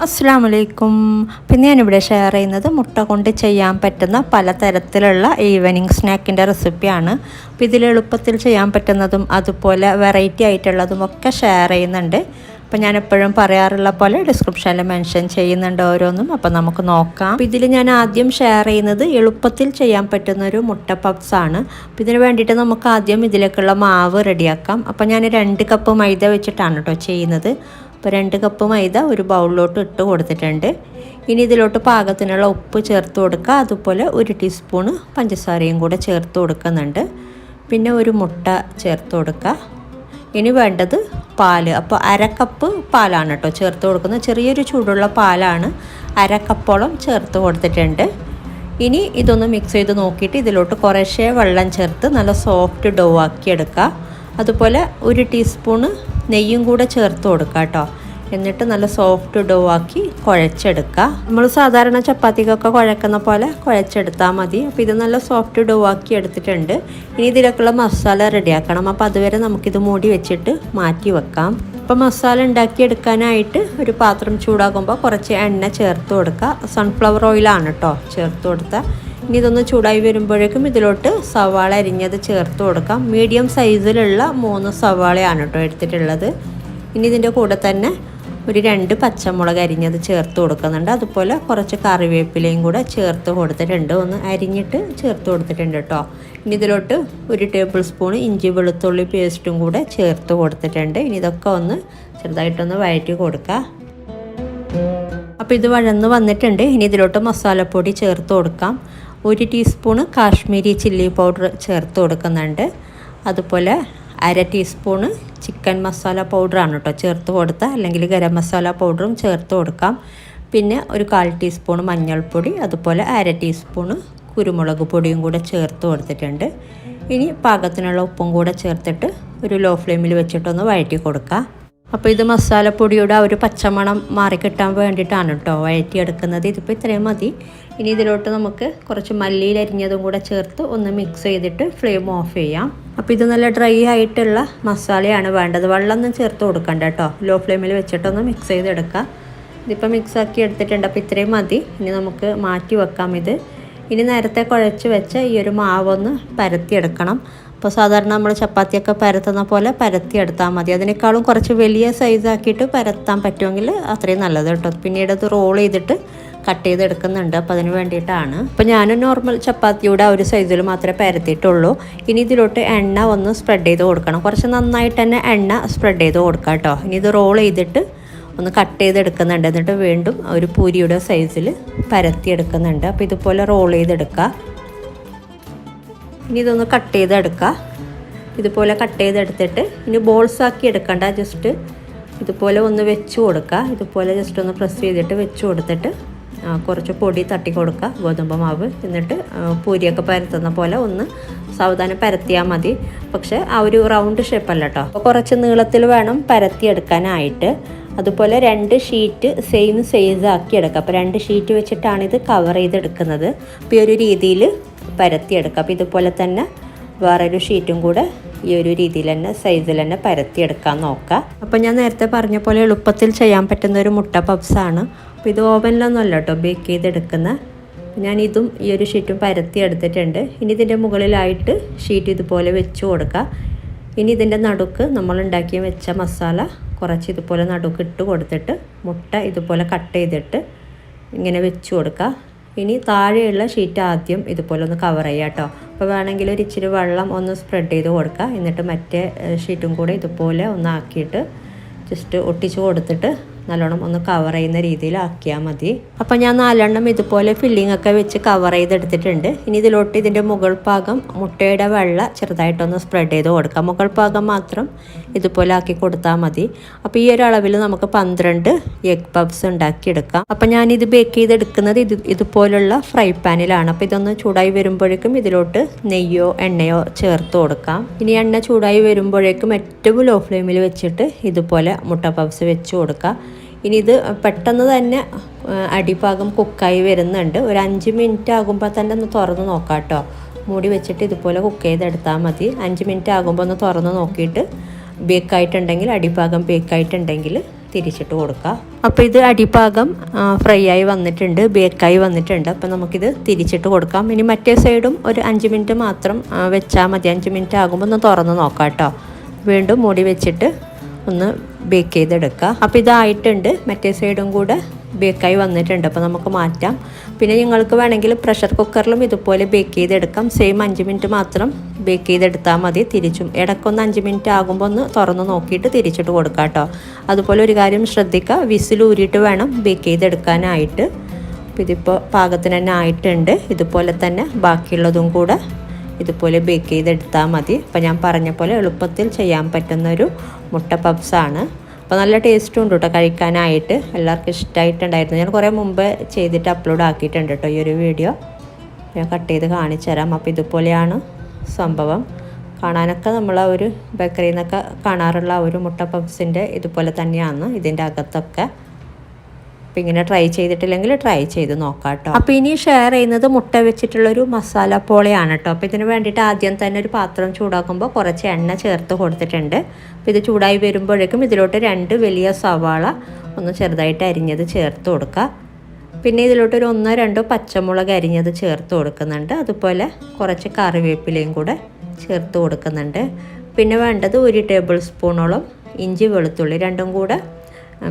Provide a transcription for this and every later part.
അസ്സലാമലൈക്കും. പിന്നെ ഞാനിവിടെ ഷെയർ ചെയ്യുന്നത് മുട്ട കൊണ്ട് ചെയ്യാൻ പറ്റുന്ന പലതരത്തിലുള്ള ഈവനിങ് സ്നാക്കിൻ്റെ റെസിപ്പിയാണ്. അപ്പോൾ ഇതിൽ എളുപ്പത്തിൽ ചെയ്യാൻ പറ്റുന്നതും അതുപോലെ വെറൈറ്റി ആയിട്ടുള്ളതും ഒക്കെ ഷെയർ ചെയ്യുന്നുണ്ട്. അപ്പോൾ ഞാൻ എപ്പോഴും പറയാറുള്ള പോലെ ഡിസ്ക്രിപ്ഷനിൽ മെൻഷൻ ചെയ്യുന്നുണ്ട് ഓരോന്നും. അപ്പോൾ നമുക്ക് നോക്കാം. അപ്പോൾ ഇതിൽ ഞാൻ ആദ്യം ഷെയർ ചെയ്യുന്നത് എളുപ്പത്തിൽ ചെയ്യാൻ പറ്റുന്നൊരു മുട്ട പപ്സാണ്. അപ്പോൾ ഇതിന് വേണ്ടിയിട്ട് നമുക്ക് ആദ്യം ഇതിലേക്കുള്ള മാവ് റെഡിയാക്കാം. അപ്പോൾ ഞാൻ 2 കപ്പ് മൈദ വെച്ചിട്ടാണ് കേട്ടോ ചെയ്യുന്നത്. അപ്പോൾ 2 കപ്പ് മൈദ ഒരു ബൗളിലോട്ട് ഇട്ട് കൊടുത്തിട്ടുണ്ട്. ഇനി ഇതിലോട്ട് പാകത്തിനുള്ള ഉപ്പ് ചേർത്ത് കൊടുക്കുക. അതുപോലെ 1 ടീസ്പൂണ് പഞ്ചസാരയും കൂടെ ചേർത്ത് കൊടുക്കുന്നുണ്ട്. പിന്നെ ഒരു മുട്ട ചേർത്ത് കൊടുക്കുക. ഇനി വേണ്ടത് പാല്. അപ്പോൾ 1/2 കപ്പ് പാലാണ് കേട്ടോ ചേർത്ത് കൊടുക്കുന്നത്. ചെറിയൊരു ചൂടുള്ള പാലാണ്. 1/2 കപ്പോളം ചേർത്ത് കൊടുത്തിട്ടുണ്ട്. ഇനി ഇതൊന്ന് മിക്സ് ചെയ്ത് നോക്കിയിട്ട് ഇതിലോട്ട് കുറേശ്ശേ വെള്ളം ചേർത്ത് നല്ല സോഫ്റ്റ് ഡോ ആക്കി എടുക്കുക. അതുപോലെ 1 ടീസ്പൂണ് നെയ്യും കൂടെ ചേർത്ത് കൊടുക്കുക കേട്ടോ. എന്നിട്ട് നല്ല സോഫ്റ്റ് ഡോ ആക്കി കുഴച്ചെടുക്കുക. നമ്മൾ സാധാരണ ചപ്പാത്തിക്കൊക്കെ കുഴക്കുന്ന പോലെ കുഴച്ചെടുത്താൽ മതി. അപ്പോൾ ഇത് നല്ല സോഫ്റ്റ് ഡോ ആക്കി എടുത്തിട്ടുണ്ട്. ഇനി ഇതിലേക്കുള്ള മസാല റെഡിയാക്കണം. അപ്പോൾ അതുവരെ നമുക്കിത് മൂടി വെച്ചിട്ട് മാറ്റി വെക്കാം. അപ്പോൾ മസാല ഉണ്ടാക്കിയെടുക്കാനായിട്ട് ഒരു പാത്രം ചൂടാകുമ്പോൾ കുറച്ച് എണ്ണ ചേർത്ത് കൊടുക്കുക. സൺഫ്ലവർ ഓയിലാണ് കേട്ടോ ചേർത്ത് കൊടുക്കുക. ഇനി ഇതൊന്ന് ചൂടായി വരുമ്പോഴേക്കും ഇതിലോട്ട് സവാള അരിഞ്ഞത് ചേർത്ത് കൊടുക്കാം. മീഡിയം സൈസിലുള്ള 3 സവാളയാണ് കേട്ടോ എടുത്തിട്ടുള്ളത്. ഇനി ഇതിൻ്റെ കൂടെ തന്നെ ഒരു 2 പച്ചമുളക് അരിഞ്ഞത് ചേർത്ത് കൊടുക്കുന്നുണ്ട്. അതുപോലെ കുറച്ച് കറിവേപ്പിലയും കൂടെ ചേർത്ത് കൊടുത്തിട്ടുണ്ട്. ഒന്ന് അരിഞ്ഞിട്ട് ചേർത്ത് കൊടുത്തിട്ടുണ്ട് കേട്ടോ. ഇനി ഇതിലോട്ട് 1 ടേബിൾ സ്പൂൺ ഇഞ്ചി വെളുത്തുള്ളി പേസ്റ്റും കൂടെ ചേർത്ത് കൊടുത്തിട്ടുണ്ട്. ഇനി ഇതൊക്കെ ഒന്ന് ചെറുതായിട്ടൊന്ന് വഴറ്റി കൊടുക്കുക. അപ്പോൾ ഇത് വഴന്ന് വന്നിട്ടുണ്ട്. ഇനി ഇതിലോട്ട് മസാലപ്പൊടി ചേർത്ത് കൊടുക്കാം. 1 ടീസ്പൂണ് കാശ്മീരി ചില്ലി പൗഡർ ചേർത്ത് കൊടുക്കുന്നുണ്ട്. അതുപോലെ 1/2 ടീസ്പൂണ് ചിക്കൻ മസാല പൗഡറാണ് കേട്ടോ ചേർത്ത് കൊടുത്താൽ, അല്ലെങ്കിൽ ഗരം മസാല പൗഡറും ചേർത്ത് കൊടുക്കാം. പിന്നെ ഒരു 1/4 ടീസ്പൂണ് മഞ്ഞൾപ്പൊടി, അതുപോലെ 1/2 ടീസ്പൂണ് കുരുമുളക് പൊടിയും കൂടെ ചേർത്ത് കൊടുത്തിട്ടുണ്ട്. ഇനി പാകത്തിനുള്ള ഉപ്പും കൂടെ ചേർത്തിട്ട് ഒരു ലോ ഫ്ലെയിമിൽ വെച്ചിട്ടൊന്ന് വഴറ്റി കൊടുക്കുക. അപ്പോൾ ഇത് മസാലപ്പൊടിയുടെ ആ ഒരു പച്ചമണം മാറിക്കിട്ടാൻ വേണ്ടിയിട്ടാണ് കേട്ടോ വഴറ്റിയെടുക്കുന്നത്. ഇതിപ്പോൾ ഇത്രയും മതി. ഇനി ഇതിലോട്ട് നമുക്ക് കുറച്ച് മല്ലിയിൽ അരിഞ്ഞതും കൂടെ ചേർത്ത് ഒന്ന് മിക്സ് ചെയ്തിട്ട് ഫ്ലെയിം ഓഫ് ചെയ്യാം. അപ്പോൾ ഇത് നല്ല ഡ്രൈ ആയിട്ടുള്ള മസാലയാണ് വേണ്ടത്. വെള്ളമൊന്നും ചേർത്ത് കൊടുക്കണ്ട കേട്ടോ. ലോ ഫ്ലെയിമിൽ വെച്ചിട്ടൊന്ന് മിക്സ് ചെയ്തെടുക്കുക. ഇതിപ്പോൾ മിക്സാക്കി എടുത്തിട്ടുണ്ട്. അപ്പോൾ ഇത്രയും മതി. ഇനി നമുക്ക് മാറ്റി വെക്കാം ഇത്. ഇനി നേരത്തെ കുഴച്ച് വെച്ച ഈ ഒരു മാവൊന്ന് പരത്തിയെടുക്കണം. അപ്പോൾ സാധാരണ നമ്മൾ ചപ്പാത്തിയൊക്കെ പരത്തുന്ന പോലെ പരത്തിയെടുത്താൽ മതി. അതിനേക്കാളും കുറച്ച് വലിയ സൈസാക്കിയിട്ട് പരത്താൻ പറ്റുമെങ്കിൽ അത്രയും നല്ലത് കേട്ടോ. പിന്നീട് അത് റോൾ ചെയ്തിട്ട് കട്ട് ചെയ്തെടുക്കുന്നുണ്ട്. അപ്പോൾ അതിന് വേണ്ടിയിട്ടാണ്. അപ്പോൾ ഞാൻ നോർമൽ ചപ്പാത്തിയുടെ ആ ഒരു സൈസിൽ മാത്രമേ പരത്തിയിട്ടുള്ളൂ. ഇനി ഇതിലോട്ട് എണ്ണ ഒന്ന് സ്പ്രെഡ് ചെയ്ത് കൊടുക്കണം. കുറച്ച് നന്നായിട്ട് തന്നെ എണ്ണ സ്പ്രെഡ് ചെയ്ത് കൊടുക്കാം കേട്ടോ. ഇനി ഇത് റോൾ ചെയ്തിട്ട് ഒന്ന് കട്ട് ചെയ്തെടുക്കുന്നുണ്ട്. എന്നിട്ട് വീണ്ടും ഒരു പൂരിയുടെ സൈസിൽ പരത്തിയെടുക്കുന്നുണ്ട്. അപ്പോൾ ഇതുപോലെ റോൾ ചെയ്തെടുക്കുക. ഇനി ഇതൊന്ന് കട്ട് ചെയ്തെടുക്കുക. ഇതുപോലെ കട്ട് ചെയ്തെടുത്തിട്ട് ഇനി ബോൾസ് ആക്കി എടുക്കണ്ട. ജസ്റ്റ് ഇതുപോലെ ഒന്ന് വെച്ച് കൊടുക്കുക. ഇതുപോലെ ജസ്റ്റ് ഒന്ന് പ്രസ് ചെയ്തിട്ട് വെച്ച് കൊടുത്തിട്ട് കുറച്ച് പൊടി തട്ടി കൊടുക്കുക, ഗോതമ്പ് മാവ്. എന്നിട്ട് പൂരിയൊക്കെ പരത്തുന്ന പോലെ ഒന്ന് സാവധാനം പരത്തിയാൽ മതി. പക്ഷേ ആ ഒരു റൗണ്ട് ഷേപ്പല്ല കേട്ടോ. അപ്പോൾ കുറച്ച് നീളത്തിൽ വേണം പരത്തിയെടുക്കാനായിട്ട്. അതുപോലെ 2 ഷീറ്റ് സെയിം സൈസ് ആക്കി എടുക്കുക. അപ്പോൾ 2 ഷീറ്റ് വെച്ചിട്ടാണ് ഇത് കവർ ചെയ്തെടുക്കുന്നത്. അപ്പോൾ ഈ ഒരു രീതിയിൽ പരത്തിയെടുക്കുക. അപ്പോൾ ഇതുപോലെ തന്നെ വേറൊരു ഷീറ്റും കൂടെ ഈ ഒരു രീതിയിൽ തന്നെ സൈസിൽ തന്നെ പരത്തിയെടുക്കാൻ നോക്കുക. അപ്പോൾ ഞാൻ നേരത്തെ പറഞ്ഞ പോലെ എളുപ്പത്തിൽ ചെയ്യാൻ പറ്റുന്ന ഒരു മുട്ട പപ്സാണ്. അപ്പോൾ ഇത് ഓവനിലൊന്നും അല്ല കേട്ടോ ബേക്ക് ചെയ്തെടുക്കുന്ന. ഞാൻ ഇതും ഈ ഒരു ഷീറ്റും പരത്തി എടുത്തിട്ടുണ്ട്. ഇനി ഇതിൻ്റെ മുകളിലായിട്ട് ഷീറ്റ് ഇതുപോലെ വെച്ച് കൊടുക്കുക. ഇനി ഇതിൻ്റെ നടുക്ക് നമ്മൾ ഉണ്ടാക്കി വെച്ച മസാല കുറച്ച് ഇതുപോലെ നടുക്ക് ഇട്ട് കൊടുത്തിട്ട് മുട്ട ഇതുപോലെ കട്ട് ചെയ്തിട്ട് ഇങ്ങനെ വെച്ച് കൊടുക്കുക. ഇനി താഴെയുള്ള ഷീറ്റ് ആദ്യം ഇതുപോലെ ഒന്ന് കവർ ചെയ്യുക കേട്ടോ. അപ്പോൾ വേണമെങ്കിൽ ഒരു ഇച്ചിരി വെള്ളം ഒന്ന് സ്പ്രെഡ് ചെയ്ത് കൊടുക്കുക. എന്നിട്ട് മറ്റേ ഷീറ്റും കൂടെ ഇതുപോലെ ഒന്ന് ആക്കിയിട്ട് ജസ്റ്റ് ഒട്ടിച്ച് കൊടുത്തിട്ട് നല്ലോണം ഒന്ന് കവർ ചെയ്യുന്ന രീതിയിലാക്കിയാൽ മതി. അപ്പോൾ ഞാൻ 4 ഇതുപോലെ ഫില്ലിംഗ് ഒക്കെ വെച്ച് കവർ ചെയ്തെടുത്തിട്ടുണ്ട്. ഇനി ഇതിലോട്ട് ഇതിൻ്റെ മുകൾ ഭാഗം മുട്ടയുടെ വെള്ള ചെറുതായിട്ടൊന്ന് സ്പ്രെഡ് ചെയ്ത് കൊടുക്കാം. മുകൾ ഭാഗം മാത്രം ഇതുപോലെ ആക്കി കൊടുത്താൽ മതി. അപ്പോൾ ഈ ഒരു അളവിൽ നമുക്ക് 12 എഗ് പബ്സ് ഉണ്ടാക്കിയെടുക്കാം. അപ്പോൾ ഞാനിത് ബേക്ക് ചെയ്തെടുക്കുന്നത് ഇതുപോലുള്ള ഫ്രൈ പാനിലാണ്. അപ്പോൾ ഇതൊന്ന് ചൂടായി വരുമ്പോഴേക്കും ഇതിലോട്ട് നെയ്യോ എണ്ണയോ ചേർത്ത് കൊടുക്കാം. ഇനി എണ്ണ ചൂടായി വരുമ്പോഴേക്കും ഏറ്റവും ലോ ഫ്ലെയിമിൽ വെച്ചിട്ട് ഇതുപോലെ മുട്ട പബ്സ് വെച്ച് കൊടുക്കുക. ഇനി ഇത് പെട്ടെന്ന് തന്നെ അടിഭാഗം കുക്കായി വരുന്നുണ്ട്. ഒരു 5 മിനിറ്റ് ആകുമ്പോൾ തന്നെ ഒന്ന് തുറന്ന് നോക്കാം കേട്ടോ. മൂടി വെച്ചിട്ട് ഇതുപോലെ കുക്ക് ചെയ്തെടുത്താൽ മതി. 5 മിനിറ്റ് ആകുമ്പോൾ ഒന്ന് തുറന്ന് നോക്കിയിട്ട് ബേക്കായിട്ടുണ്ടെങ്കിൽ, അടിഭാഗം ബേക്കായിട്ടുണ്ടെങ്കിൽ തിരിച്ചിട്ട് കൊടുക്കുക. അപ്പോൾ ഇത് അടിഭാഗം ഫ്രൈ ആയി വന്നിട്ടുണ്ട്, ബേക്കായി വന്നിട്ടുണ്ട്. അപ്പോൾ നമുക്കിത് തിരിച്ചിട്ട് കൊടുക്കാം. ഇനി മറ്റേ സൈഡും ഒരു 5 മിനിറ്റ് മാത്രം വെച്ചാൽ മതി. 5 മിനിറ്റ് ആകുമ്പോൾ ഒന്ന് തുറന്ന് നോക്കാം കേട്ടോ. വീണ്ടും മൂടി വെച്ചിട്ട് ഒന്ന് ബേക്ക് ചെയ്തെടുക്കുക. അപ്പോൾ ഇതായിട്ടുണ്ട്, മറ്റേ സൈഡും കൂടെ ബേക്കായി വന്നിട്ടുണ്ട്. അപ്പോൾ നമുക്ക് മാറ്റാം. പിന്നെ നിങ്ങൾക്ക് വേണമെങ്കിൽ പ്രഷർ കുക്കറിലും ഇതുപോലെ ബേക്ക് ചെയ്തെടുക്കാം. സെയിം 5 മിനിറ്റ് മാത്രം ബേക്ക് ചെയ്തെടുത്താൽ മതി. തിരിച്ചും ഇടയ്ക്കൊന്ന് 5 മിനിറ്റ് ആകുമ്പോൾ ഒന്ന് തുറന്ന് നോക്കിയിട്ട് തിരിച്ചിട്ട് കൊടുക്കാം കേട്ടോ. അതുപോലെ ഒരു കാര്യം ശ്രദ്ധിക്കുക, വിസിൽ ഊരിയിട്ട് വേണം ബേക്ക് ചെയ്തെടുക്കാനായിട്ട്. അപ്പോൾ ഇതിപ്പോൾ പാകത്തിന് തന്നെ ആയിട്ടുണ്ട്. ഇതുപോലെ തന്നെ ബാക്കിയുള്ളതും കൂടെ ഇതുപോലെ ബേക്ക് ചെയ്തെടുത്താൽ മതി. അപ്പോൾ ഞാൻ പറഞ്ഞ പോലെ എളുപ്പത്തിൽ ചെയ്യാൻ പറ്റുന്നൊരു മുട്ട പപ്സാണ്. അപ്പോൾ നല്ല ടേസ്റ്റും ഉണ്ട് കേട്ടോ കഴിക്കാനായിട്ട്. എല്ലാവർക്കും ഇഷ്ടമായിട്ടുണ്ടായിരുന്നു. ഞാൻ കുറേ മുമ്പ് ചെയ്തിട്ട് അപ്ലോഡ് ആക്കിയിട്ടുണ്ട് കേട്ടോ ഈ ഒരു വീഡിയോ. ഞാൻ കട്ട് ചെയ്ത് കാണിച്ചു തരാം. അപ്പോൾ ഇതുപോലെയാണ് സംഭവം. കാണാനൊക്കെ നമ്മൾ ആ ഒരു ബേക്കറിയിൽ നിന്നൊക്കെ കാണാറുള്ള ഒരു മുട്ട പപ്സിൻ്റെ ഇതുപോലെ തന്നെയാണ് ഇതിൻ്റെ അകത്തൊക്കെ. അപ്പോൾ ഇങ്ങനെ ട്രൈ ചെയ്തിട്ടില്ലെങ്കിൽ ട്രൈ ചെയ്ത് നോക്കാം കേട്ടോ. അപ്പോൾ ഇനി ഷെയർ ചെയ്യുന്നത് മുട്ട വെച്ചിട്ടുള്ളൊരു മസാല പോളയാണ് കേട്ടോ. അപ്പോൾ ഇതിന് വേണ്ടിയിട്ട് ആദ്യം തന്നെ ഒരു പാത്രം ചൂടാക്കുമ്പോൾ കുറച്ച് എണ്ണ ചേർത്ത് കൊടുത്തിട്ടുണ്ട്. അപ്പോൾ ഇത് ചൂടായി വരുമ്പോഴേക്കും ഇതിലോട്ട് 2 വലിയ സവാള ഒന്ന് ചെറുതായിട്ട് അരിഞ്ഞത് ചേർത്ത് കൊടുക്കുക. പിന്നെ ഇതിലോട്ട് ഒരു 1-2 പച്ചമുളക് അരിഞ്ഞത് ചേർത്ത് കൊടുക്കുന്നുണ്ട്. അതുപോലെ കുറച്ച് കറിവേപ്പിലയും കൂടെ ചേർത്ത് കൊടുക്കുന്നുണ്ട്. പിന്നെ വേണ്ടത് 1 ടേബിൾ സ്പൂണോളം ഇഞ്ചി വെളുത്തുള്ളി രണ്ടും കൂടെ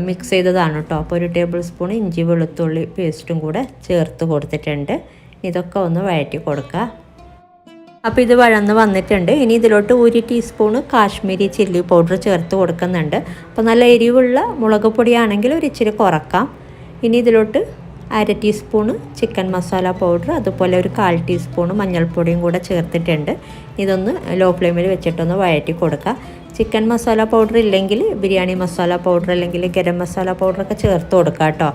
മിക്സ് ചെയ്തതാണ് കേട്ടോ. അപ്പോൾ 1 ടേബിൾ സ്പൂൺ ഇഞ്ചി വെളുത്തുള്ളി പേസ്റ്റും കൂടെ ചേർത്ത് കൊടുത്തിട്ടുണ്ട്. ഇതൊക്കെ ഒന്ന് വഴറ്റി കൊടുക്കുക. അപ്പോൾ ഇത് വഴന്ന് വന്നിട്ടുണ്ട്. ഇനി ഇതിലോട്ട് 1 ടീസ്പൂണ് കാശ്മീരി ചില്ലി പൗഡർ ചേർത്ത് കൊടുക്കുന്നുണ്ട്. അപ്പോൾ നല്ല എരിവുള്ള മുളക് പൊടിയാണെങ്കിൽ ഒരു ഇച്ചിരി കുറക്കാം. ഇനി ഇതിലോട്ട് 1/2 ടീസ്പൂണ് ചിക്കൻ മസാല പൗഡർ, അതുപോലെ ഒരു 1/4 ടീസ്പൂണ് മഞ്ഞൾപ്പൊടിയും കൂടെ ചേർത്തിട്ടുണ്ട്. ഇതൊന്ന് ലോ ഫ്ലെയിമിൽ വെച്ചിട്ടൊന്ന് വഴറ്റി കൊടുക്കുക. ചിക്കൻ മസാല പൗഡർ ഇല്ലെങ്കിൽ ബിരിയാണി മസാല പൗഡർ അല്ലെങ്കിൽ ഗരം മസാല പൗഡറൊക്കെ ചേർത്ത് കൊടുക്കുക കേട്ടോ.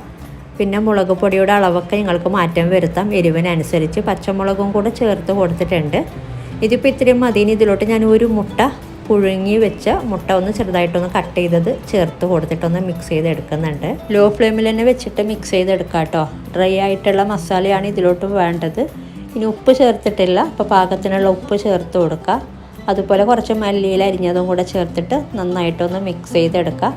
പിന്നെ മുളക് പൊടിയുടെ അളവൊക്കെ നിങ്ങൾക്ക് മാറ്റം വരുത്താം എരിവിനനുസരിച്ച്. പച്ചമുളകും കൂടെ ചേർത്ത് കൊടുത്തിട്ടുണ്ട്. ഇതിപ്പോൾ ഇത്രയും മതി. ഇതിലോട്ട് ഞാൻ ഒരു മുട്ട, പുഴുങ്ങി വെച്ച മുട്ട ഒന്ന് ചെറുതായിട്ടൊന്ന് കട്ട് ചെയ്തത് ചേർത്ത് കൊടുത്തിട്ടൊന്ന് മിക്സ് ചെയ്തെടുക്കുന്നുണ്ട്. ലോ ഫ്ലെയിമിൽ തന്നെ വെച്ചിട്ട് മിക്സ് ചെയ്തെടുക്കുക കേട്ടോ. ഡ്രൈ ആയിട്ടുള്ള മസാലയാണ് ഇതിലോട്ട് വേണ്ടത്. ഇനി ഉപ്പ് ചേർത്തിട്ടില്ല, അപ്പോൾ പാകത്തിനുള്ള ഉപ്പ് ചേർത്ത് കൊടുക്കുക. അതുപോലെ കുറച്ച് മല്ലിയില അരിഞ്ഞതും കൂടെ ചേർത്തിട്ട് നന്നായിട്ടൊന്ന് മിക്സ് ചെയ്തെടുക്കുക.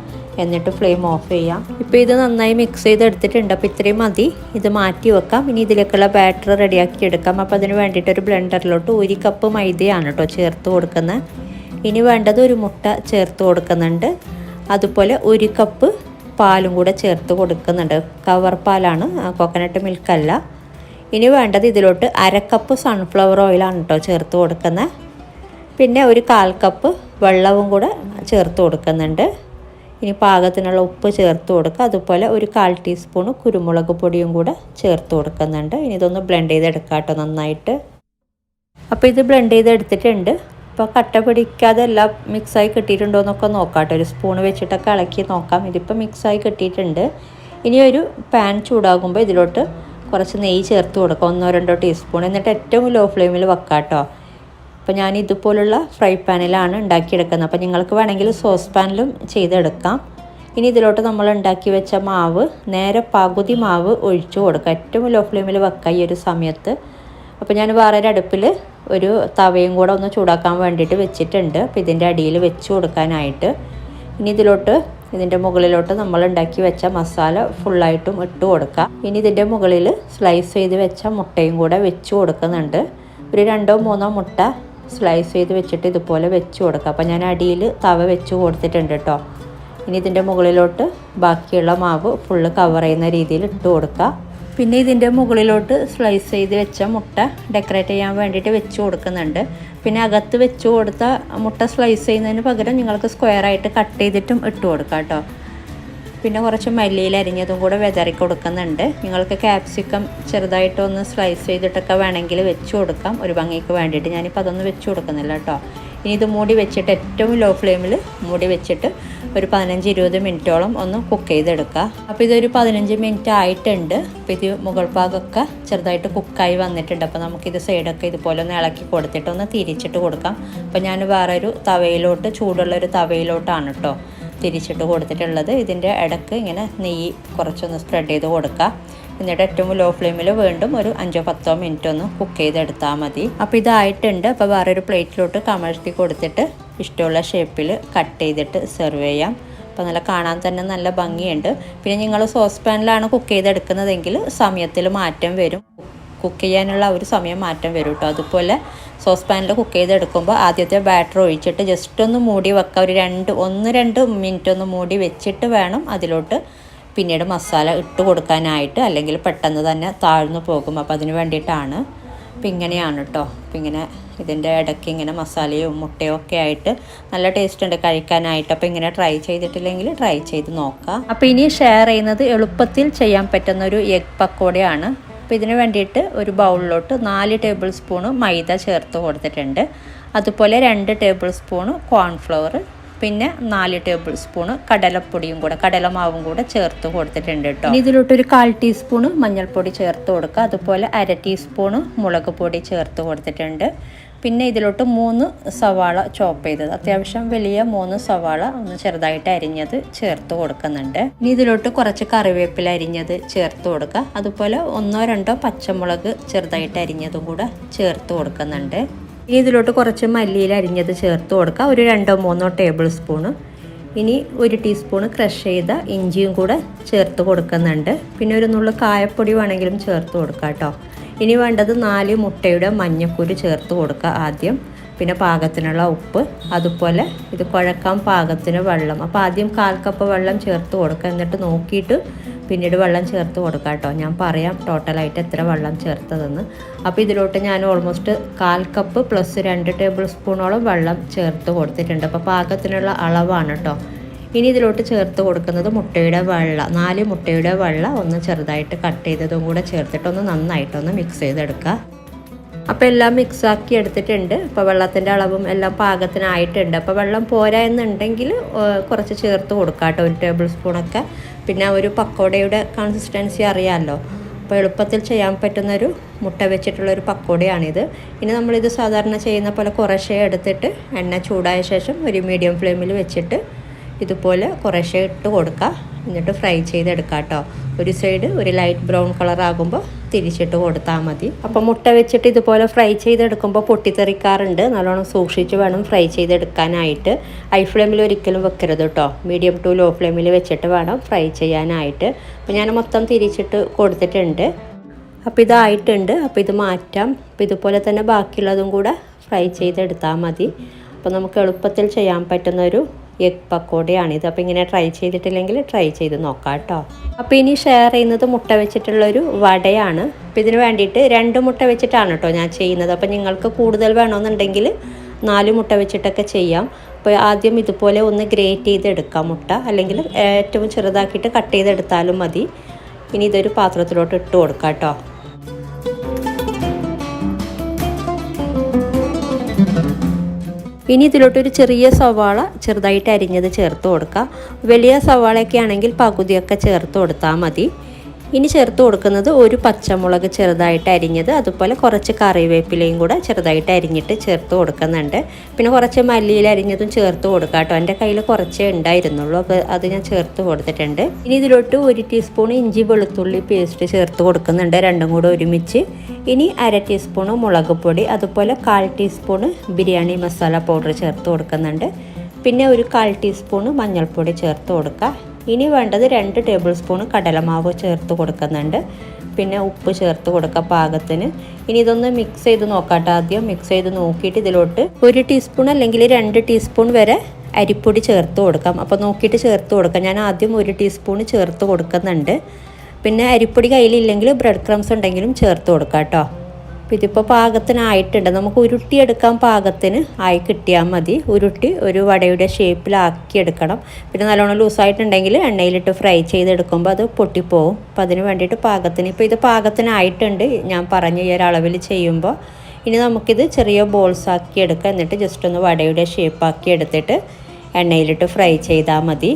എന്നിട്ട് ഫ്ലെയിം ഓഫ് ചെയ്യാം. ഇപ്പോൾ ഇത് നന്നായി മിക്സ് ചെയ്തെടുത്തിട്ടുണ്ട്. അപ്പോൾ ഇത്രയും മതി. ഇത് മാറ്റി വെക്കാം. ഇനി ഇതിലേക്കുള്ള ബാറ്റർ റെഡിയാക്കി എടുക്കാം. അപ്പോൾ അതിന് വേണ്ടിയിട്ട് ഒരു ബ്ലെൻഡറിലോട്ട് 1 കപ്പ് മൈദയാണ് കേട്ടോ ചേർത്ത് കൊടുക്കുന്നത്. ഇനി വേണ്ടത് 1 മുട്ട ചേർത്ത് കൊടുക്കുന്നുണ്ട്. അതുപോലെ 1 കപ്പ് പാലും കൂടെ ചേർത്ത് കൊടുക്കുന്നുണ്ട്. കവർ പാലാണ്, കോക്കനട്ട് മിൽക്കല്ല. ഇനി വേണ്ടത് ഇതിലോട്ട് 1/2 കപ്പ് സൺഫ്ലവർ ഓയിലാണ് കേട്ടോ ചേർത്ത് കൊടുക്കുന്നത്. പിന്നെ ഒരു 1/4 കപ്പ് വെള്ളവും കൂടെ ചേർത്ത് കൊടുക്കുന്നുണ്ട്. ഇനി പാകത്തിനുള്ള ഉപ്പ് ചേർത്ത് കൊടുക്കുക. അതുപോലെ ഒരു 1/4 ടീസ്പൂണ് കുരുമുളക് പൊടിയും കൂടെ ചേർത്ത് കൊടുക്കുന്നുണ്ട്. ഇനി ഇതൊന്ന് ബ്ലെൻഡ് ചെയ്തെടുക്കാം കേട്ടോ നന്നായിട്ട്. അപ്പോൾ ഇത് ബ്ലെൻഡ് ചെയ്തെടുത്തിട്ടുണ്ട്. അപ്പോൾ കട്ട പിടിക്കാതെ എല്ലാം മിക്സായി കിട്ടിയിട്ടുണ്ടോ എന്നൊക്കെ നോക്കാം കേട്ടോ. ഒരു സ്പൂൺ വെച്ചിട്ടൊക്കെ ഇളക്കി നോക്കാം. ഇതിപ്പോൾ മിക്സായി കിട്ടിയിട്ടുണ്ട്. ഇനി ഒരു പാൻ ചൂടാകുമ്പോൾ ഇതിലോട്ട് കുറച്ച് നെയ്യ് ചേർത്ത് കൊടുക്കുക, 1-2 ടീസ്പൂൺ. എന്നിട്ട് ഏറ്റവും ലോ ഫ്ലെയിമിൽ വെക്കാം കേട്ടോ. അപ്പോൾ ഞാൻ ഇതുപോലുള്ള ഫ്രൈ പാനിലാണ് ഉണ്ടാക്കിയെടുക്കുന്നത്. അപ്പോൾ നിങ്ങൾക്ക് വേണമെങ്കിൽ സോസ് പാനിലും ചെയ്തെടുക്കാം. ഇനി ഇതിലോട്ട് നമ്മൾ ഉണ്ടാക്കി വെച്ച മാവ് നേരെ പകുതി മാവ് ഒഴിച്ചു കൊടുക്കുക. ഏറ്റവും ലോ ഫ്ലെയിമിൽ വെക്കുക ഈ ഒരു സമയത്ത്. അപ്പോൾ ഞാൻ വേറൊരു അടുപ്പിൽ ഒരു തവയും കൂടെ ഒന്ന് ചൂടാക്കാൻ വേണ്ടിയിട്ട് വെച്ചിട്ടുണ്ട്. അപ്പോൾ ഇതിൻ്റെ അടിയിൽ വെച്ച് കൊടുക്കാനായിട്ട്. ഇനി ഇതിൻ്റെ മുകളിലോട്ട് നമ്മൾ ഉണ്ടാക്കി വെച്ച മസാല ഫുള്ളായിട്ടും ഇട്ട് കൊടുക്കുക. ഇനി ഇതിൻ്റെ മുകളിൽ സ്ലൈസ് ചെയ്ത് വെച്ച മുട്ടയും കൂടെ വെച്ച് കൊടുക്കുന്നുണ്ട്. ഒരു 2-3 മുട്ട സ്ലൈസ് ചെയ്ത് വെച്ചിട്ട് ഇതുപോലെ വെച്ച് കൊടുക്കുക. അപ്പോൾ ഞാൻ അടിയിൽ തവ വെച്ച് കൊടുത്തിട്ടുണ്ട് കേട്ടോ. ഇനി ഇതിൻ്റെ മുകളിലോട്ട് ബാക്കിയുള്ള മാവ് ഫുള്ള് കവർ ചെയ്യുന്ന രീതിയിൽ ഇട്ട് കൊടുക്കുക. പിന്നെ ഇതിൻ്റെ മുകളിലോട്ട് സ്ലൈസ് ചെയ്ത് വെച്ച മുട്ട ഡെക്കറേറ്റ് ചെയ്യാൻ വേണ്ടിയിട്ട് വെച്ച് കൊടുക്കുന്നുണ്ട്. പിന്നെ അകത്ത് വെച്ച് കൊടുത്ത മുട്ട സ്ലൈസ് ചെയ്യുന്നതിന് പകരം നിങ്ങൾക്ക് സ്ക്വയറായിട്ട് കട്ട് ചെയ്തിട്ടും ഇട്ട് കൊടുക്കാം കേട്ടോ. പിന്നെ കുറച്ച് മല്ലിയില അരിഞ്ഞതും കൂടെ വിതറി കൊടുക്കുന്നുണ്ട്. നിങ്ങൾക്ക് ക്യാപ്സിക്കം ചെറുതായിട്ടൊന്ന് സ്ലൈസ് ചെയ്തിട്ടൊക്കെ വേണമെങ്കിൽ വെച്ച് കൊടുക്കാം ഒരു ഭംഗിക്ക് വേണ്ടിയിട്ട്. ഞാനിപ്പോൾ അതൊന്നും വെച്ച് കൊടുക്കുന്നില്ല കേട്ടോ. ഇനി ഇത് മൂടി വെച്ചിട്ട് ഏറ്റവും ലോ ഫ്ലെയിമിൽ മൂടി വെച്ചിട്ട് ഒരു 15-20 മിനിറ്റോളം ഒന്ന് കുക്ക് ചെയ്തെടുക്കുക. അപ്പോൾ ഇതൊരു 15 മിനിറ്റ് ആയിട്ടുണ്ട്. അപ്പോൾ ഇത് മുകൾ ഭാഗമൊക്കെ ചെറുതായിട്ട് കുക്കായി വന്നിട്ടുണ്ട്. അപ്പോൾ നമുക്കിത് സൈഡൊക്കെ ഇതുപോലെ ഒന്ന് ഇളക്കി കൊടുത്തിട്ട് ഒന്ന് തിരിച്ചിട്ട് കൊടുക്കാം. അപ്പോൾ ഞാൻ വേറൊരു തവയിലോട്ട്, ചൂടുള്ളൊരു തവയിലോട്ടാണ് കേട്ടോ തിരിച്ചിട്ട് കൊടുത്തിട്ടുള്ളത്. ഇതിൻ്റെ ഇടയ്ക്ക് ഇങ്ങനെ നെയ്യ് കുറച്ചൊന്ന് സ്പ്രെഡ് ചെയ്ത് കൊടുക്കുക. എന്നിട്ട് ഏറ്റവും ലോ ഫ്ലെയിമിൽ വീണ്ടും ഒരു 5-10 മിനിറ്റ് ഒന്ന് കുക്ക് ചെയ്തെടുത്താൽ മതി. അപ്പോൾ ഇതായിട്ടുണ്ട്. അപ്പോൾ വേറൊരു പ്ലേറ്റിലോട്ട് കമഴ്ത്തി കൊടുത്തിട്ട് ഇഷ്ടമുള്ള ഷേപ്പിൽ കട്ട് ചെയ്തിട്ട് സെർവ് ചെയ്യാം. അപ്പോൾ നല്ല കാണാൻ തന്നെ നല്ല ഭംഗിയുണ്ട്. പിന്നെ നിങ്ങൾ സോസ് പാനിലാണ് കുക്ക് ചെയ്തെടുക്കുന്നതെങ്കിൽ സമയത്തിൽ മാറ്റം വരും, കുക്ക് ചെയ്യാനുള്ള ഒരു സമയം മാറ്റം വരും കേട്ടോ. അതുപോലെ സോസ് പാനിൽ കുക്ക് ചെയ്തെടുക്കുമ്പോൾ ആദ്യത്തെ ബാറ്റർ ഒഴിച്ചിട്ട് ജസ്റ്റ് ഒന്ന് മൂടി വെക്കുക. ഒരു 1-2 മിനിറ്റ് ഒന്ന് മൂടി വെച്ചിട്ട് വേണം അതിലോട്ട് പിന്നീട് മസാല ഇട്ട് കൊടുക്കാനായിട്ട്, അല്ലെങ്കിൽ പെട്ടെന്ന് തന്നെ താഴ്ന്നു പോകും. അപ്പോൾ അതിന് വേണ്ടിയിട്ടാണ്. അപ്പം ഇങ്ങനെയാണ് കേട്ടോ. അപ്പം ഇങ്ങനെ ഇതിൻ്റെ ഇടയ്ക്ക് ഇങ്ങനെ മസാലയും മുട്ടയും ഒക്കെ ആയിട്ട് നല്ല ടേസ്റ്റ് ഉണ്ട് കഴിക്കാനായിട്ട്. അപ്പോൾ ഇങ്ങനെ ട്രൈ ചെയ്തിട്ടില്ലെങ്കിൽ ട്രൈ ചെയ്ത് നോക്കാം. അപ്പോൾ ഇനി ഷെയർ ചെയ്യുന്നത് എളുപ്പത്തിൽ ചെയ്യാൻ പറ്റുന്ന ഒരു എഗ് പക്കോടയാണ്. അപ്പോൾ ഇതിന് വേണ്ടിയിട്ട് ഒരു ബൗളിലോട്ട് 4 ടേബിൾ സ്പൂണ് മൈദ ചേർത്ത് കൊടുത്തിട്ടുണ്ട്. അതുപോലെ 2 ടേബിൾ സ്പൂണ് കോൺഫ്ലവർ, പിന്നെ 4 ടേബിൾ സ്പൂണ് കടലപ്പൊടിയും കൂടെ, കടലമാവും കൂടെ ചേർത്ത് കൊടുത്തിട്ടുണ്ട് കേട്ടോ. ഇനി ഇതിലോട്ട് ഒരു 1/4 ടീസ്പൂണ് മഞ്ഞൾപ്പൊടി ചേർത്ത് കൊടുക്കുക. അതുപോലെ 1/2 ടീസ്പൂണ് മുളക് പൊടി ചേർത്ത് കൊടുത്തിട്ടുണ്ട്. പിന്നെ ഇതിലോട്ട് 3 സവാള ചോപ്പ് ചെയ്തത്, അത്യാവശ്യം വലിയ 3 സവാള ഒന്ന് ചെറുതായിട്ട് അരിഞ്ഞത് ചേർത്ത് കൊടുക്കുന്നുണ്ട്. ഇനി ഇതിലോട്ട് കുറച്ച് കറിവേപ്പില അരിഞ്ഞത് ചേർത്ത് കൊടുക്കുക. അതുപോലെ 1-2 പച്ചമുളക് ചെറുതായിട്ട് അരിഞ്ഞതും കൂടെ ചേർത്ത് കൊടുക്കുന്നുണ്ട്. ഇനി ഇതിലോട്ട് കുറച്ച് മല്ലിയില അരിഞ്ഞത് ചേർത്ത് കൊടുക്കുക, ഒരു 2-3 ടേബിൾ സ്പൂണ്. ഇനി 1 ടീസ്പൂണ് ക്രഷ് ചെയ്ത ഇഞ്ചിയും കൂടെ ചേർത്ത് കൊടുക്കുന്നുണ്ട്. പിന്നെ ഒരു നുള്ളു കായപ്പൊടി വേണമെങ്കിലും ചേർത്ത് കൊടുക്കാം കേട്ടോ. ഇനി വേണ്ടത് 4 മുട്ടയുടെ മഞ്ഞക്കുരു ചേർത്ത് കൊടുക്കുക ആദ്യം. പിന്നെ പാകത്തിനുള്ള ഉപ്പ്, അതുപോലെ ഇത് കുഴക്കാൻ പാകത്തിന് വെള്ളം. അപ്പോൾ ആദ്യം 1/4 കപ്പ് വെള്ളം ചേർത്ത് കൊടുക്കുക, എന്നിട്ട് നോക്കിയിട്ട് പിന്നീട് വെള്ളം ചേർത്ത് കൊടുക്കുക കേട്ടോ. ഞാൻ പറയാം ടോട്ടലായിട്ട് എത്ര വെള്ളം ചേർത്തതെന്ന്. അപ്പോൾ ഇതിലോട്ട് ഞാൻ ഓൾമോസ്റ്റ് 1/4 കപ്പ് പ്ലസ് 2 ടേബിൾ സ്പൂണോളം വെള്ളം ചേർത്ത് കൊടുത്തിട്ടുണ്ട്. അപ്പോൾ പാകത്തിനുള്ള അളവാണ് കേട്ടോ. ഇനി ഇതിലോട്ട് ചേർത്ത് കൊടുക്കുന്നത് മുട്ടയുടെ വെള്ള, 4 മുട്ടയുടെ വെള്ള ഒന്ന് ചെറുതായിട്ട് കട്ട് ചെയ്തതും കൂടെ ചേർത്തിട്ടൊന്ന് നന്നായിട്ടൊന്ന് മിക്സ് ചെയ്തെടുക്കുക. അപ്പോൾ എല്ലാം മിക്സാക്കി എടുത്തിട്ടുണ്ട്. അപ്പോൾ വെള്ളത്തിൻ്റെ അളവും എല്ലാം പാകത്തിനായിട്ടുണ്ട്. അപ്പോൾ വെള്ളം പോരാ എന്നുണ്ടെങ്കിൽ കുറച്ച് ചേർത്ത് കൊടുക്കാം കേട്ടോ, 1 ടേബിൾ സ്പൂണൊക്കെ. പിന്നെ ഒരു പക്കോടയുടെ കൺസിസ്റ്റൻസി അറിയാമല്ലോ. അപ്പോൾ എളുപ്പത്തിൽ ചെയ്യാൻ പറ്റുന്നൊരു മുട്ട വെച്ചിട്ടുള്ളൊരു പക്കോടയാണിത്. ഇനി നമ്മളിത് സാധാരണ ചെയ്യുന്ന പോലെ കുറേശ്ശേ എടുത്തിട്ട് എണ്ണ ചൂടായ ശേഷം ഒരു മീഡിയം ഫ്ലെയിമിൽ വെച്ചിട്ട് ഇതുപോലെ കുറേശ്ശേ ഇട്ട് കൊടുക്കുക, എന്നിട്ട് ഫ്രൈ ചെയ്തെടുക്കുക കേട്ടോ. ഒരു സൈഡ് ഒരു ലൈറ്റ് ബ്രൗൺ കളർ ആകുമ്പോൾ തിരിച്ചിട്ട് കൊടുത്താൽ മതി. അപ്പോൾ മുട്ട വെച്ചിട്ട് ഇതുപോലെ ഫ്രൈ ചെയ്തെടുക്കുമ്പോൾ പൊട്ടിത്തെറിക്കാറുണ്ട്. നല്ലോണം സൂക്ഷിച്ച് വേണം ഫ്രൈ ചെയ്തെടുക്കാനായിട്ട്. ഹൈ ഫ്ലെയിമിൽ ഒരിക്കലും വെക്കരുത് കേട്ടോ, മീഡിയം ടു ലോ ഫ്ലെയിമിൽ വെച്ചിട്ട് വേണം ഫ്രൈ ചെയ്യാനായിട്ട്. അപ്പോൾ ഞാൻ മൊത്തം തിരിച്ചിട്ട് കൊടുത്തിട്ടുണ്ട്. അപ്പോൾ ഇതായിട്ടുണ്ട്. അപ്പോൾ ഇത് മാറ്റാം. അപ്പോൾ ഇതുപോലെ തന്നെ ബാക്കിയുള്ളതും കൂടെ ഫ്രൈ ചെയ്തെടുത്താൽ മതി. അപ്പോൾ നമുക്ക് എളുപ്പത്തിൽ ചെയ്യാൻ പറ്റുന്നൊരു എഗ് പക്കോടയാണിത്. അപ്പോൾ ഇങ്ങനെ ട്രൈ ചെയ്തിട്ടില്ലെങ്കിൽ ട്രൈ ചെയ്ത് നോക്കാം കേട്ടോ. അപ്പോൾ ഇനി ഷെയർ ചെയ്യുന്നത് മുട്ട വെച്ചിട്ടുള്ളൊരു വടയാണ്. അപ്പോൾ ഇതിന് വേണ്ടിയിട്ട് 2 മുട്ട വെച്ചിട്ടാണ് കേട്ടോ ഞാൻ ചെയ്യുന്നത്. അപ്പോൾ നിങ്ങൾക്ക് കൂടുതൽ വേണമെന്നുണ്ടെങ്കിൽ 4 മുട്ട വെച്ചിട്ടൊക്കെ ചെയ്യാം. അപ്പോൾ ആദ്യം ഇതുപോലെ ഒന്ന് ഗ്രേറ്റ് ചെയ്തെടുക്കാം മുട്ട, അല്ലെങ്കിൽ ഏറ്റവും ചെറുതാക്കിയിട്ട് കട്ട് ചെയ്തെടുത്താലും മതി. ഇനി ഇതൊരു പാത്രത്തിലോട്ട് ഇട്ട് കൊടുക്കാം കേട്ടോ. ഇനി ഇതിലോട്ടൊരു ചെറിയ സവാള ചെറുതായിട്ട് അരിഞ്ഞത് ചേർത്ത് കൊടുക്കുക. വലിയ സവാളയൊക്കെ ആണെങ്കിൽ പകുതിയൊക്കെ ചേർത്ത് കൊടുത്താൽ മതി. ഇനി ചേർത്ത് കൊടുക്കുന്നത് ഒരു പച്ചമുളക് ചെറുതായിട്ട് അരിഞ്ഞത്, അതുപോലെ കുറച്ച് കറിവേപ്പിലയും കൂടെ ചെറുതായിട്ട് അരിഞ്ഞിട്ട് ചേർത്ത് കൊടുക്കുന്നുണ്ട്. പിന്നെ കുറച്ച് മല്ലിയില അരിഞ്ഞതും ചേർത്ത് കൊടുക്കുക കേട്ടോ. എൻ്റെ കയ്യിൽ കുറച്ചേ ഉണ്ടായിരുന്നുള്ളൂ, അപ്പോൾ അത് ഞാൻ ചേർത്ത് കൊടുത്തിട്ടുണ്ട്. ഇനി ഇതിലോട്ട് 1 ടീസ്പൂൺ ഇഞ്ചി വെളുത്തുള്ളി പേസ്റ്റ് ചേർത്ത് കൊടുക്കുന്നുണ്ട്, രണ്ടും കൂടെ ഒരുമിച്ച്. ഇനി 1/2 ടീസ്പൂണ് മുളക് പൊടി, അതുപോലെ 1/4 ടീസ്പൂണ് ബിരിയാണി മസാല പൗഡർ ചേർത്ത് കൊടുക്കുന്നുണ്ട്. പിന്നെ ഒരു 1/4 ടീസ്പൂണ് മഞ്ഞൾപ്പൊടി ചേർത്ത് കൊടുക്കുക. ഇനി വേണ്ടത് 2 ടേബിൾ സ്പൂണ് കടലമാവ് ചേർത്ത് കൊടുക്കുന്നുണ്ട്. പിന്നെ ഉപ്പ് ചേർത്ത് കൊടുക്കുക പാകത്തിന്. ഇനി ഇതൊന്ന് മിക്സ് ചെയ്ത് നോക്കാട്ടോ. ആദ്യം മിക്സ് ചെയ്ത് നോക്കിയിട്ട് ഇതിലോട്ട് 1 ടീസ്പൂൺ അല്ലെങ്കിൽ 2 ടീസ്പൂൺ വരെ അരിപ്പൊടി ചേർത്ത് കൊടുക്കാം. അപ്പോൾ നോക്കിയിട്ട് ചേർത്ത് കൊടുക്കാം. ഞാൻ ആദ്യം 1 ടീസ്പൂൺ ചേർത്ത് കൊടുക്കുന്നുണ്ട്. പിന്നെ അരിപ്പൊടി കയ്യിലില്ലെങ്കിൽ ബ്രെഡ് ക്രംസ് ഉണ്ടെങ്കിലും ചേർത്ത് കൊടുക്കാം കേട്ടോ. അപ്പോൾ ഇതിപ്പോൾ പാകത്തിനായിട്ടുണ്ട്. നമുക്ക് ഉരുട്ടിയെടുക്കാൻ പാകത്തിന് ആയി കിട്ടിയാൽ മതി. ഉരുട്ടി ഒരു വടയുടെ ഷേപ്പിലാക്കി എടുക്കണം. പിന്നെ നല്ലോണം ലൂസായിട്ടുണ്ടെങ്കിൽ എണ്ണയിലിട്ട് ഫ്രൈ ചെയ്തെടുക്കുമ്പോൾ അത് പൊട്ടിപ്പോവും. അപ്പോൾ അതിന് വേണ്ടിയിട്ട് പാകത്തിന്, ഇപ്പോൾ ഇത് പാകത്തിനായിട്ടുണ്ട് ഞാൻ പറഞ്ഞ ഈ ഒരു അളവിൽ ചെയ്യുമ്പോൾ. ഇനി നമുക്കിത് ചെറിയ ബോൾസ് ആക്കി എടുക്കാം. എന്നിട്ട് ജസ്റ്റ് ഒന്ന് വടയുടെ ഷേപ്പാക്കി എടുത്തിട്ട് എണ്ണയിലിട്ട് ഫ്രൈ ചെയ്താൽ മതി.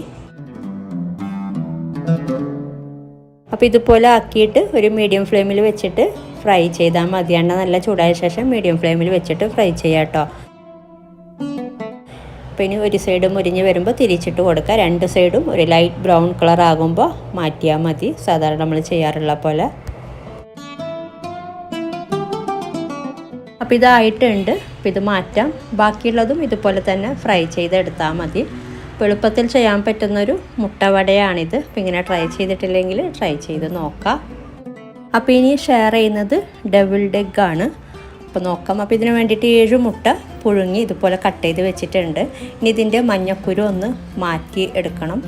അപ്പോൾ ഇതുപോലെ ആക്കിയിട്ട് ഒരു മീഡിയം ഫ്ലെയിമിൽ വെച്ചിട്ട് ഫ്രൈ ചെയ്താൽ മതി. എണ്ണ നല്ല ചൂടായ ശേഷം മീഡിയം ഫ്ലെയിമിൽ വെച്ചിട്ട് ഫ്രൈ ചെയ്യാം കേട്ടോ. അപ്പോൾ ഇനി ഒരു സൈഡ് മുരിഞ്ഞ് വരുമ്പോൾ തിരിച്ചിട്ട് കൊടുക്കുക. 2 സൈഡും ഒരു ലൈറ്റ് ബ്രൗൺ കളർ ആകുമ്പോൾ മാറ്റിയാൽ മതി, സാധാരണ നമ്മൾ ചെയ്യാറുള്ള പോലെ. അപ്പോൾ ഇതായിട്ടുണ്ട്. അപ്പോൾ ഇത് മാറ്റാം. ബാക്കിയുള്ളതും ഇതുപോലെ തന്നെ ഫ്രൈ ചെയ്തെടുത്താൽ മതി. എളുപ്പത്തിൽ ചെയ്യാൻ പറ്റുന്നൊരു മുട്ടവടയാണിത്. അപ്പോൾ ഇങ്ങനെ ട്രൈ ചെയ്തിട്ടില്ലെങ്കിൽ ട്രൈ ചെയ്ത് നോക്കാം. അപ്പോൾ ഇനി ഷെയർ ചെയ്യുന്നത് ഡബിൾഡ് എഗ് ആണ്. അപ്പോൾ നോക്കാം. അപ്പോൾ ഇതിന് വേണ്ടിയിട്ട് 7 മുട്ട പുഴുങ്ങി ഇതുപോലെ കട്ട് ചെയ്ത് വെച്ചിട്ടുണ്ട്. ഇനി ഇതിൻ്റെ മഞ്ഞക്കുരു ഒന്ന് മാറ്റി എടുക്കണം.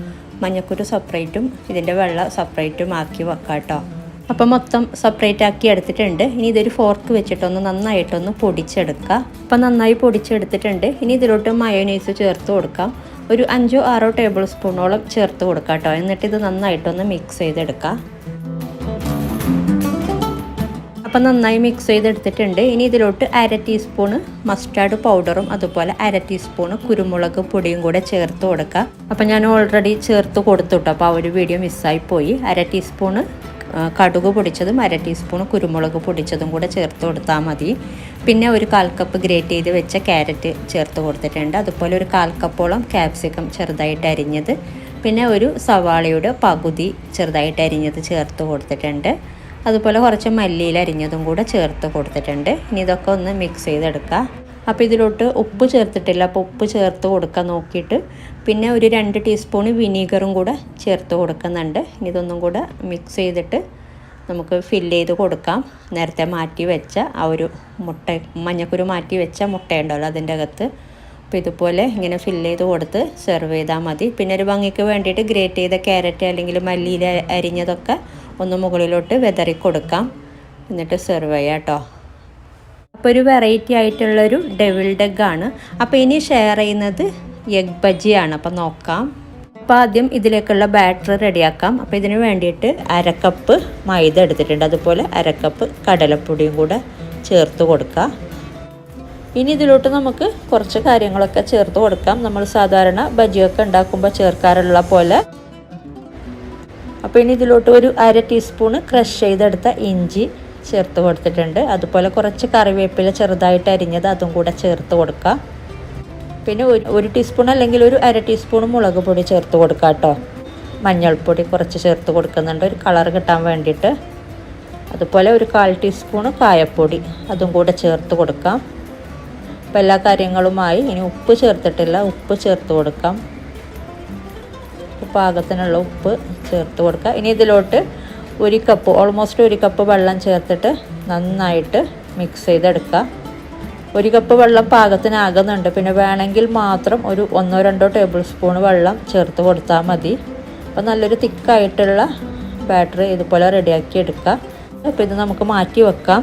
മഞ്ഞക്കുരു സെപ്പറേറ്റും ഇതിൻ്റെ വെള്ള സെപ്പറേറ്റും ആക്കി വെക്കാം കേട്ടോ. അപ്പോൾ മൊത്തം സെപ്പറേറ്റ് ആക്കി എടുത്തിട്ടുണ്ട്. ഇനി ഇതൊരു ഫോർക്ക് വെച്ചിട്ടൊന്ന് നന്നായിട്ടൊന്ന് പൊടിച്ചെടുക്കുക. അപ്പോൾ നന്നായി പൊടിച്ചെടുത്തിട്ടുണ്ട്. ഇനി ഇതിലോട്ട് മയോനൈസ് ചേർത്ത് കൊടുക്കാം. ഒരു 5-6 ടേബിൾ സ്പൂണോളം ചേർത്ത് കൊടുക്കാം കേട്ടോ. എന്നിട്ട് ഇത് നന്നായിട്ടൊന്ന് മിക്സ് ചെയ്തെടുക്കാം. അപ്പം നന്നായി മിക്സ് ചെയ്തെടുത്തിട്ടുണ്ട്. ഇനി ഇതിലോട്ട് 1/2 ടീസ്പൂണ് മസ്റ്റാർഡ് പൗഡറും അതുപോലെ 1/2 ടീസ്പൂണ് കുരുമുളക് പൊടിയും കൂടെ ചേർത്ത് കൊടുക്കുക. അപ്പം ഞാൻ ഓൾറെഡി ചേർത്ത് കൊടുത്തുട്ടോ. അപ്പോൾ ആ ഒരു വീഡിയോ മിസ്സായിപ്പോയി. 1/2 ടീസ്പൂണ് കടുക് പൊടിച്ചതും 1/2 ടീസ്പൂൺ കുരുമുളക് പൊടിച്ചതും കൂടെ ചേർത്ത് കൊടുത്താൽ മതി. പിന്നെ ഒരു 1/4 കപ്പ് ഗ്രേറ്റ് ചെയ്ത് വെച്ച ക്യാരറ്റ് ചേർത്ത് കൊടുത്തിട്ടുണ്ട്. അതുപോലെ ഒരു 1/4 കപ്പോളം ക്യാപ്സിക്കം ചെറുതായിട്ട് അരിഞ്ഞത്, പിന്നെ ഒരു സവാളയുടെ പകുതി ചെറുതായിട്ട് അരിഞ്ഞത് ചേർത്ത് കൊടുത്തിട്ടുണ്ട്. അതുപോലെ കുറച്ച് മല്ലിയില അരിഞ്ഞതും കൂടെ ചേർത്ത് കൊടുത്തിട്ടുണ്ട്. ഇനി ഇതൊക്കെ ഒന്ന് മിക്സ് ചെയ്തെടുക്കുക. അപ്പോൾ ഇതിലോട്ട് ഉപ്പ് ചേർത്തിട്ടില്ല. അപ്പോൾ ഉപ്പ് ചേർത്ത് കൊടുക്കാൻ നോക്കിയിട്ട് പിന്നെ ഒരു 2 ടീസ്പൂൺ വിനീഗറും കൂടെ ചേർത്ത് കൊടുക്കുന്നുണ്ട്. ഇനി ഇതൊന്നും കൂടെ മിക്സ് ചെയ്തിട്ട് നമുക്ക് ഫില്ല് ചെയ്ത് കൊടുക്കാം. നേരത്തെ മാറ്റി വെച്ച ആ ഒരു മുട്ട, മഞ്ഞക്കുരു മാറ്റി വെച്ച മുട്ടയുണ്ടല്ലോ അതിൻ്റെ അകത്ത്. അപ്പോൾ ഇതുപോലെ ഇങ്ങനെ ഫില്ല് ചെയ്ത് കൊടുത്ത് സെർവ് ചെയ്താൽ മതി. പിന്നെ ഒരു ഭംഗിക്ക് വേണ്ടിയിട്ട് ഗ്രേറ്റ് ചെയ്ത ക്യാരറ്റ് അല്ലെങ്കിൽ മല്ലിയില അരിഞ്ഞതൊക്കെ ഒന്ന് മുകളിലോട്ട് വെതറി കൊടുക്കാം. എന്നിട്ട് സെർവ് ചെയ്യാം കേട്ടോ. അപ്പോൾ ഒരു വെറൈറ്റി ആയിട്ടുള്ളൊരു ഡെവിൾഡ് എഗ് ആണ്. അപ്പോൾ ഇനി ഷെയർ ചെയ്യുന്നത് എഗ് ബജിയാണ്. അപ്പോൾ നോക്കാം. അപ്പോൾ ആദ്യം ഇതിലേക്കുള്ള ബാറ്റർ റെഡിയാക്കാം. അപ്പോൾ ഇതിന് വേണ്ടിയിട്ട് 1/2 കപ്പ് മൈദ എടുത്തിട്ടുണ്ട്. അതുപോലെ 1/2 കപ്പ് കടലപ്പൊടിയും കൂടെ ചേർത്ത് കൊടുക്കാം. ഇനി ഇതിലോട്ട് നമുക്ക് കുറച്ച് കാര്യങ്ങളൊക്കെ ചേർത്ത് കൊടുക്കാം. നമ്മൾ സാധാരണ ബജിയൊക്കെ ഉണ്ടാക്കുമ്പോൾ ചേർക്കാറുള്ള പോലെ. അപ്പോൾ ഇനി ഇതിലോട്ട് ഒരു 1/2 ടീസ്പൂണ് ക്രഷ് ചെയ്തെടുത്ത ഇഞ്ചി ചേർത്ത് കൊടുത്തിട്ടുണ്ട്. അതുപോലെ കുറച്ച് കറിവേപ്പില ചെറുതായിട്ട് അരിഞ്ഞത് അതും കൂടെ ചേർത്ത് കൊടുക്കുക. പിന്നെ ഒരു ടീസ്പൂൺ അല്ലെങ്കിൽ ഒരു 1/2 ടീസ്പൂൺ മുളക് പൊടി ചേർത്ത് കൊടുക്കുക കേട്ടോ. മഞ്ഞൾപ്പൊടി കുറച്ച് ചേർത്ത് കൊടുക്കുന്നുണ്ട് ഒരു കളർ കിട്ടാൻ വേണ്ടിയിട്ട്. അതുപോലെ ഒരു 1/4 ടീസ്പൂൺ കായപ്പൊടി അതും കൂടെ ചേർത്ത് കൊടുക്കാം. അപ്പോൾ എല്ലാ കാര്യങ്ങളുമായി. ഇനി ഉപ്പ് ചേർത്തിട്ടില്ല, ഉപ്പ് ചേർത്ത് കൊടുക്കാം. പാകത്തിനുള്ള ഉപ്പ് ചേർത്ത് കൊടുക്കുക. ഇനി ഇതിലോട്ട് 1 കപ്പ്, ഓൾമോസ്റ്റ് 1 കപ്പ് വെള്ളം ചേർത്തിട്ട് നന്നായിട്ട് മിക്സ് ചെയ്തെടുക്കുക. 1 കപ്പ് വെള്ളം പാകത്തിനാകുന്നുണ്ട്. പിന്നെ വേണമെങ്കിൽ മാത്രം ഒരു 1-2 ടേബിൾ സ്പൂൺ വെള്ളം ചേർത്ത് കൊടുത്താൽ മതി. അപ്പോൾ നല്ലൊരു തിക്കായിട്ടുള്ള ബാറ്റർ ഇതുപോലെ റെഡിയാക്കി എടുക്കുക. അപ്പോൾ ഇത് നമുക്ക് മാറ്റി വെക്കാം.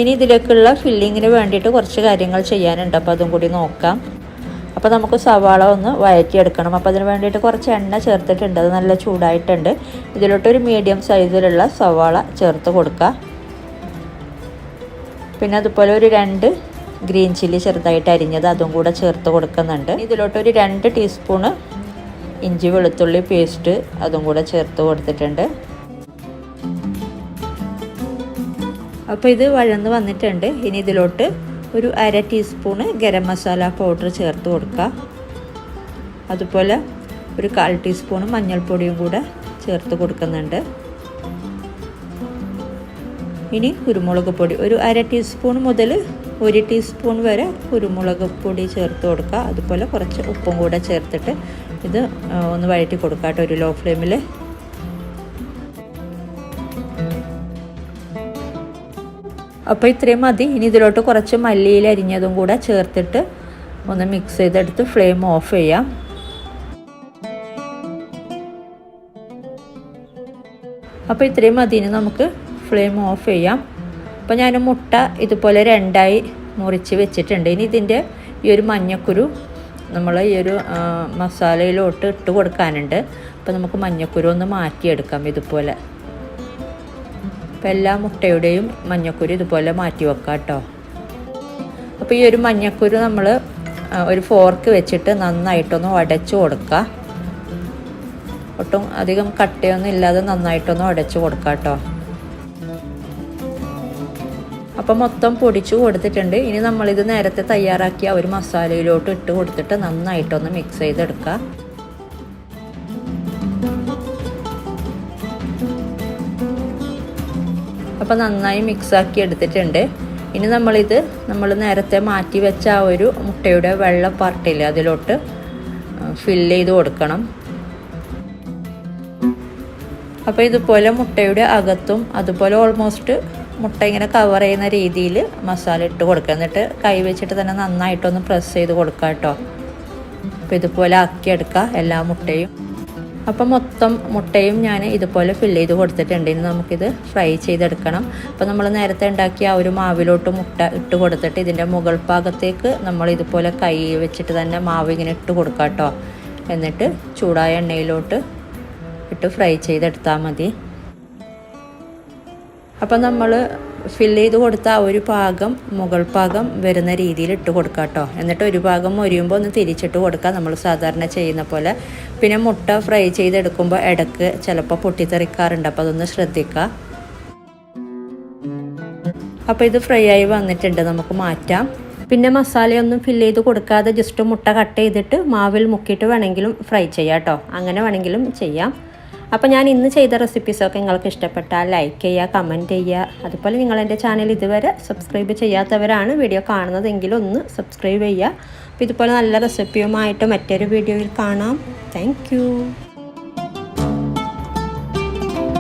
ഇനി ഇതിലേക്കുള്ള ഫില്ലിങ്ങിന് വേണ്ടിയിട്ട് കുറച്ച് കാര്യങ്ങൾ ചെയ്യാനുണ്ട്. അപ്പോൾ അതും കൂടി നോക്കാം. അപ്പോൾ നമുക്ക് സവാള ഒന്ന് വഴറ്റിയെടുക്കണം. അപ്പോൾ അതിന് വേണ്ടിയിട്ട് കുറച്ച് എണ്ണ ചേർത്തിട്ടുണ്ട്. അത് നല്ല ചൂടായിട്ടുണ്ട്. ഇതിലോട്ടൊരു മീഡിയം സൈസിലുള്ള സവാള ചേർത്ത് കൊടുക്കുക. പിന്നെ അതുപോലെ ഒരു 2 ഗ്രീൻ ചില്ലി ചെറുതായിട്ട് അരിഞ്ഞത് അതും കൂടെ ചേർത്ത് കൊടുക്കുന്നുണ്ട്. ഇതിലോട്ടൊരു 2 ടീസ്പൂണ് ഇഞ്ചി വെളുത്തുള്ളി പേസ്റ്റ് അതും കൂടെ ചേർത്ത് കൊടുത്തിട്ടുണ്ട്. അപ്പോൾ ഇത് വഴന്ന് വന്നിട്ടുണ്ട്. ഇനി ഇതിലോട്ട് ഒരു 1/2 ടീസ്പൂണ് ഗരം മസാല പൗഡർ ചേർത്ത് കൊടുക്കുക. അതുപോലെ ഒരു 1/4 ടീസ്പൂണ് മഞ്ഞൾപ്പൊടിയും കൂടെ ചേർത്ത് കൊടുക്കുന്നുണ്ട്. ഇനി കുരുമുളക് പൊടി ഒരു 1/2 ടീസ്പൂൺ മുതൽ 1 ടീസ്പൂൺ വരെ കുരുമുളക് പൊടി ചേർത്ത് കൊടുക്കുക. അതുപോലെ കുറച്ച് ഉപ്പും കൂടെ ചേർത്തിട്ട് ഇത് ഒന്ന് വഴറ്റി കൊടുക്കുക കേട്ടോ, ഒരു ലോ ഫ്ലെയിമിൽ. അപ്പോൾ ഇത്രയും മതി. ഇനി ഇതിലോട്ട് കുറച്ച് മല്ലിയില അരിഞ്ഞതും കൂടെ ചേർത്തിട്ട് ഒന്ന് മിക്സ് ചെയ്തെടുത്ത് ഫ്ലെയിം ഓഫ് ചെയ്യാം. അപ്പോൾ ഇത്രയും മതി. ഇനി നമുക്ക് ഫ്ലെയിം ഓഫ് ചെയ്യാം. അപ്പോൾ ഞാൻ മുട്ട ഇതുപോലെ 2ആയി മുറിച്ച് വെച്ചിട്ടുണ്ട്. ഇനി ഇതിൻ്റെ ഈ ഒരു മഞ്ഞക്കുരു നമ്മൾ ഈ ഒരു മസാലയിലോട്ട് ഇട്ട് കൊടുക്കാനുണ്ട്. അപ്പോൾ നമുക്ക് മഞ്ഞക്കുരു ഒന്ന് മാറ്റിയെടുക്കാം ഇതുപോലെ. അപ്പോൾ എല്ലാ മുട്ടയുടെയും മഞ്ഞക്കുരു ഇതുപോലെ മാറ്റി വെക്കാം കേട്ടോ. അപ്പോൾ ഈ ഒരു മഞ്ഞക്കുരു നമ്മൾ ഒരു ഫോർക്ക് വെച്ചിട്ട് നന്നായിട്ടൊന്ന് ഉടച്ചു കൊടുക്കുക. ഒട്ടും അധികം കട്ടയൊന്നും ഇല്ലാതെ നന്നായിട്ടൊന്ന് ഉടച്ചു കൊടുക്കാം കേട്ടോ. അപ്പോൾ മൊത്തം പൊടിച്ചു കൊടുത്തിട്ടുണ്ട്. ഇനി നമ്മളിത് നേരത്തെ തയ്യാറാക്കിയ ഒരു മസാലയിലോട്ട് ഇട്ട് കൊടുത്തിട്ട് നന്നായിട്ടൊന്ന് മിക്സ് ചെയ്തെടുക്കുക. അപ്പോൾ നന്നായി മിക്സാക്കി എടുത്തിട്ടുണ്ട്. ഇനി നമ്മൾ നേരത്തെ മാറ്റി വെച്ച ആ ഒരു മുട്ടയുടെ വെള്ള പാർട്ടില്ലേ അതിലോട്ട് ഫില്ല് ചെയ്ത് കൊടുക്കണം. അപ്പോൾ ഇതുപോലെ മുട്ടയുടെ അകത്തും അതുപോലെ ഓൾമോസ്റ്റ് മുട്ട ഇങ്ങനെ കവർ ചെയ്യുന്ന രീതിയിൽ മസാല ഇട്ട് കൊടുക്കുക. എന്നിട്ട് കൈ വെച്ചിട്ട് തന്നെ നന്നായിട്ടൊന്ന് പ്രസ് ചെയ്ത് കൊടുക്കുക കേട്ടോ. അപ്പോൾ ഇതുപോലെ ആക്കിയെടുക്കുക എല്ലാ മുട്ടയും. അപ്പം മൊത്തം മുട്ടയും ഞാൻ ഇതുപോലെ ഫില്ല് ചെയ്ത് കൊടുത്തിട്ടുണ്ട്. ഇനി നമുക്കിത് ഫ്രൈ ചെയ്തെടുക്കണം. അപ്പോൾ നമ്മൾ നേരത്തെ ഉണ്ടാക്കിയ ആ ഒരു മാവിലോട്ട് മുട്ട ഇട്ട് കൊടുത്തിട്ട് ഇതിൻ്റെ മുകൾ ഭാഗത്തേക്ക് നമ്മൾ ഇതുപോലെ കൈ വെച്ചിട്ട് തന്നെ മാവ് ഇങ്ങനെ ഇട്ട് കൊടുക്കുക കേട്ടോ. എന്നിട്ട് ചൂടായ എണ്ണയിലോട്ട് ഇട്ട് ഫ്രൈ ചെയ്തെടുത്താൽ മതി. അപ്പം നമ്മൾ ഫില്ല് ചെയ്ത് കൊടുത്ത ആ ഒരു ഭാഗം മുകൾ ഭാഗം വരുന്ന രീതിയിൽ ഇട്ട് കൊടുക്കുക കേട്ടോ. എന്നിട്ട് ഒരു ഭാഗം മൊരിയുമ്പോൾ ഒന്ന് തിരിച്ചിട്ട് കൊടുക്കുക, നമ്മൾ സാധാരണ ചെയ്യുന്ന പോലെ. പിന്നെ മുട്ട ഫ്രൈ ചെയ്തെടുക്കുമ്പോൾ ഇടയ്ക്ക് ചിലപ്പോൾ പൊട്ടിത്തെറിക്കാറുണ്ട്, അപ്പോൾ അതൊന്ന് ശ്രദ്ധിക്കുക. അപ്പോൾ ഇത് ഫ്രൈ ആയി വന്നിട്ടുണ്ട്, നമുക്ക് മാറ്റാം. പിന്നെ മസാലയൊന്നും ഫില്ല് ചെയ്ത് കൊടുക്കാതെ ജസ്റ്റ് മുട്ട കട്ട് ചെയ്തിട്ട് മാവിൽ മുക്കിയിട്ട് വേണമെങ്കിലും ഫ്രൈ ചെയ്യാം കേട്ടോ. അങ്ങനെ വേണമെങ്കിലും ചെയ്യാം. അപ്പോൾ ഞാൻ ഇന്ന് ചെയ്ത റെസിപ്പീസൊക്കെ നിങ്ങൾക്ക് ഇഷ്ടപ്പെട്ടാൽ ലൈക്ക് ചെയ്യുക, കമൻറ്റ് ചെയ്യുക. അതുപോലെ നിങ്ങൾ എൻ്റെ ചാനൽ ഇതുവരെ സബ്സ്ക്രൈബ് ചെയ്യാത്തവരാണ് വീഡിയോ കാണുന്നതെങ്കിലും ഒന്ന് സബ്സ്ക്രൈബ് ചെയ്യുക. അപ്പോൾ ഇതുപോലെ നല്ല റെസിപ്പിയുമായിട്ട് മറ്റൊരു വീഡിയോയിൽ കാണാം. താങ്ക്